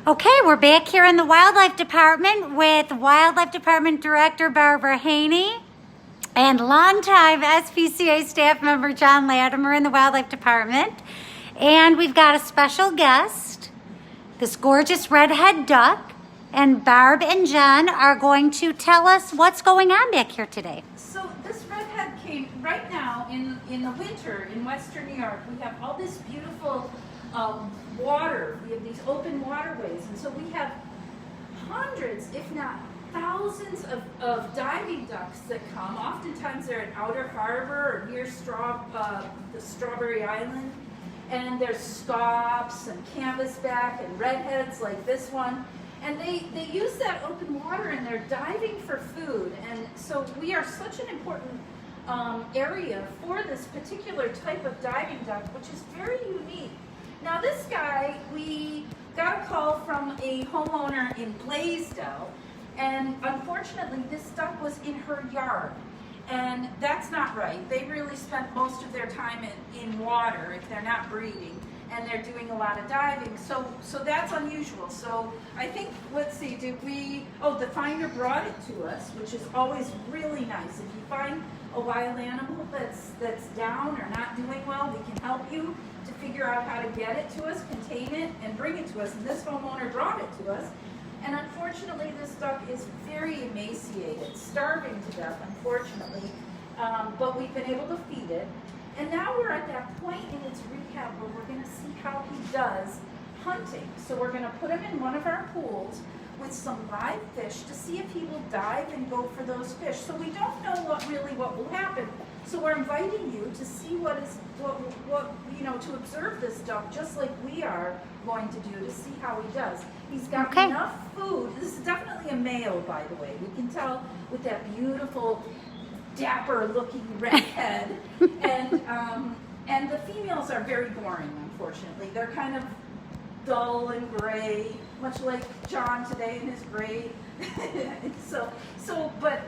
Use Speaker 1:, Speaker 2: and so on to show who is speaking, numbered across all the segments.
Speaker 1: Okay, we're back here in the Wildlife Department with Wildlife Department Director Barbara Haney and longtime SPCA staff member John Latimer in the Wildlife Department. And we've got a special guest, this gorgeous redhead duck, and Barb and John are going to tell us what's going on back here today.
Speaker 2: So this redhead came right now in the winter in Western New York. We have all this beautiful water. We have these open waterways, and so we have hundreds, if not thousands of diving ducks that come. Oftentimes they're at Outer Harbor or near the Strawberry Island, and there's scaups and canvasback and redheads like this one, and they use that open water and they're diving for food. And so we are such an important area for this particular type of diving duck, which is very unique. Now this guy, we got a call from a homeowner in Blaisdell, and unfortunately this duck was in her yard. And that's not right. They really spent most of their time in water if they're not breeding, and they're doing a lot of diving. So that's unusual. So I think, let's see, the finder brought it to us, which is always really nice. If you find a wild animal that's down or not doing well, we can help you to figure out how to get it to us, contain it, and bring it to us. And this homeowner brought it to us. And unfortunately, this duck is very emaciated, starving to death, unfortunately. But we've been able to feed it. And now we're at that point in its rehab where we're going to see how he does hunting. So we're going to put him in one of our pools with some live fish to see if he will dive and go for those fish. So we don't know what will happen. So we're inviting you to see to observe this duck just like we are going to do, to see how he does. He's got enough food. This is definitely a male, by the way. We can tell with that beautiful, dapper-looking red head. And the females are very boring, unfortunately. They're kind of dull and gray, much like John today in his gray. But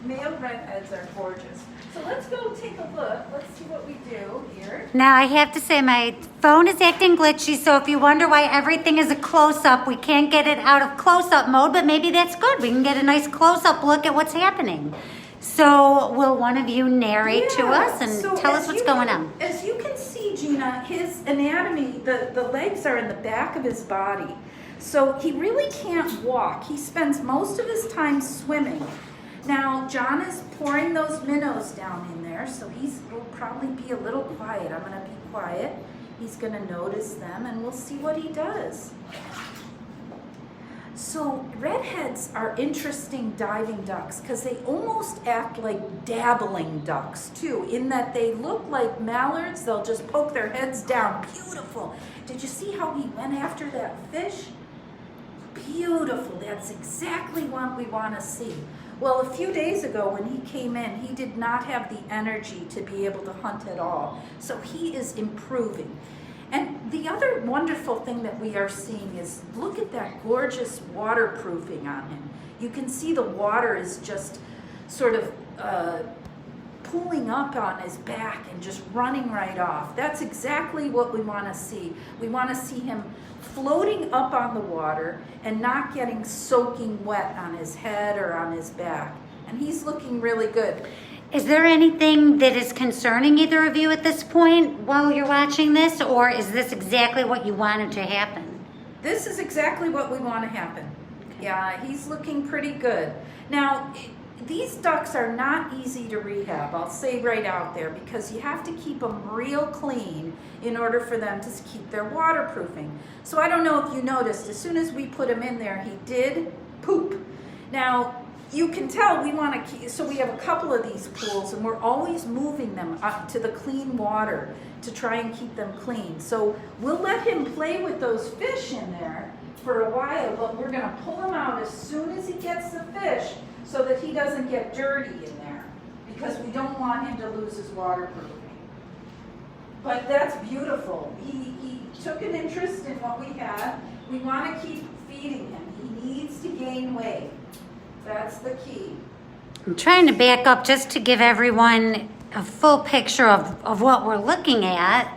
Speaker 2: male redheads are gorgeous. So let's go take a look. Let's see what we do here.
Speaker 1: Now I have to say my phone is acting glitchy, so if you wonder why everything is a close-up, we can't get it out of close-up mode, but maybe that's good. We can get a nice close-up look at what's happening. So will one of you narrate to us and tell us what's going on?
Speaker 2: As you can see, Gina, his anatomy, the legs are in the back of his body. So he really can't walk. He spends most of his time swimming. Now, John is pouring those minnows down in there, so will probably be a little quiet. I'm going to be quiet. He's going to notice them, and we'll see what he does. So redheads are interesting diving ducks because they almost act like dabbling ducks too, in that they look like mallards. They'll just poke their heads down. Beautiful. Did you see how he went after that fish? Beautiful. That's exactly what we want to see. Well, a few days ago when he came in, he did not have the energy to be able to hunt at all. So he is improving. And the other wonderful thing that we are seeing is, look at that gorgeous waterproofing on him. You can see the water is just sort of pulling up on his back and just running right off. That's exactly what we want to see. We want to see him floating up on the water and not getting soaking wet on his head or on his back. And he's looking really good.
Speaker 1: Is there anything that is concerning either of you at this point while you're watching this, or is this exactly what you wanted to happen?
Speaker 2: This is exactly what we want to happen. Yeah, he's looking pretty good. Now, these ducks are not easy to rehab, I'll say right out there, because you have to keep them real clean in order for them to keep their waterproofing. So I don't know if you noticed, as soon as we put him in there, he did poop. Now, you can tell we want to keep, so we have a couple of these pools and we're always moving them up to the clean water to try and keep them clean. So we'll let him play with those fish in there for a while, but we're going to pull him out as soon as he gets the fish so that he doesn't get dirty in there, because we don't want him to lose his waterproofing. But that's beautiful. He took an interest in what we had. We want to keep feeding him. He needs to gain weight. That's the key.
Speaker 1: I'm trying to back up just to give everyone a full picture of what we're looking at.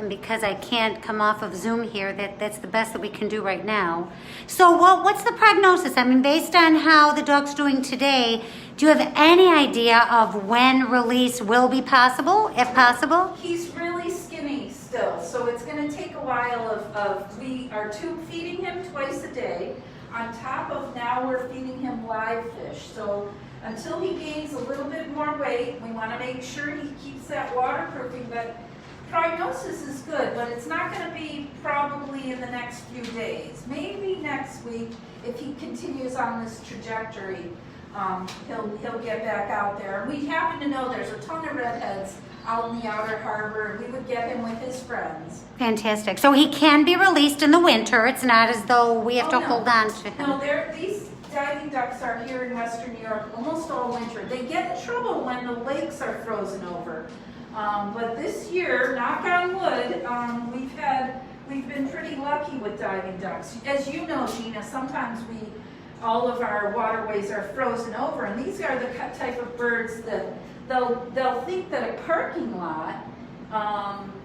Speaker 1: and because I can't come off of Zoom here, that's the best that we can do right now. So what's the prognosis? I mean, based on how the dog's doing today, do you have any idea of when release will be possible, if possible?
Speaker 2: He's really skinny still, so it's going to take a while we are tube feeding him twice a day. On top of now we're feeding him live fish. So until he gains a little bit more weight, we want to make sure he keeps that waterproofing. But prognosis is good, but it's not going to be probably in the next few days. Maybe next week, if he continues on this trajectory, he'll get back out there. We happen to know there's a ton of redheads out in the outer harbor, and we would get him with his friends.
Speaker 1: Fantastic. So he can be released in the winter. It's not as though we have to
Speaker 2: No.
Speaker 1: hold on to him.
Speaker 2: No, these diving ducks are here in Western New York almost all winter. They get in trouble when the lakes are frozen over. But this year, knock on wood, we've been pretty lucky with diving ducks. As you know, Gina, sometimes all of our waterways are frozen over, and these are the type of birds that they'll think that a parking lot,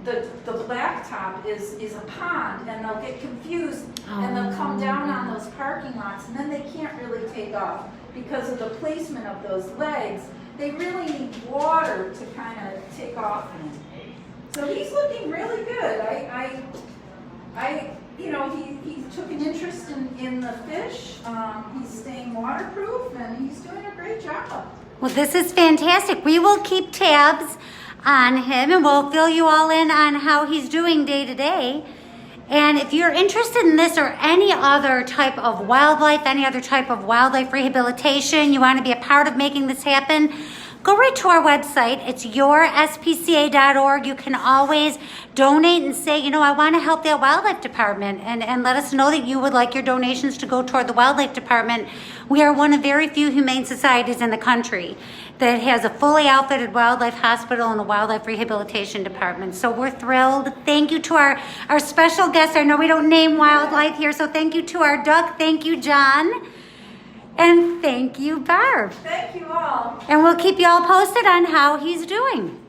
Speaker 2: the blacktop is a pond, and they'll get confused and they'll come down on those parking lots, and then they can't really take off because of the placement of those legs. They really need water to kind of take off in. So he's looking really good. He took an interest in the fish. He's staying waterproof, and he's doing a great job.
Speaker 1: Well, this is fantastic. We will keep tabs on him, and we'll fill you all in on how he's doing day to day. And if you're interested in this or any other type of wildlife, any other type of wildlife rehabilitation, you want to be a part of making this happen, go right to our website. It's yourspca.org. You can always donate and say, I want to help that wildlife department, and let us know that you would like your donations to go toward the wildlife department. We are one of very few humane societies in the country that has a fully outfitted wildlife hospital and a wildlife rehabilitation department. So we're thrilled. Thank you to our special guests. I know we don't name wildlife here, so thank you to our duck. Thank you, John. And thank you, Barb.
Speaker 2: Thank you all.
Speaker 1: And we'll keep you all posted on how he's doing.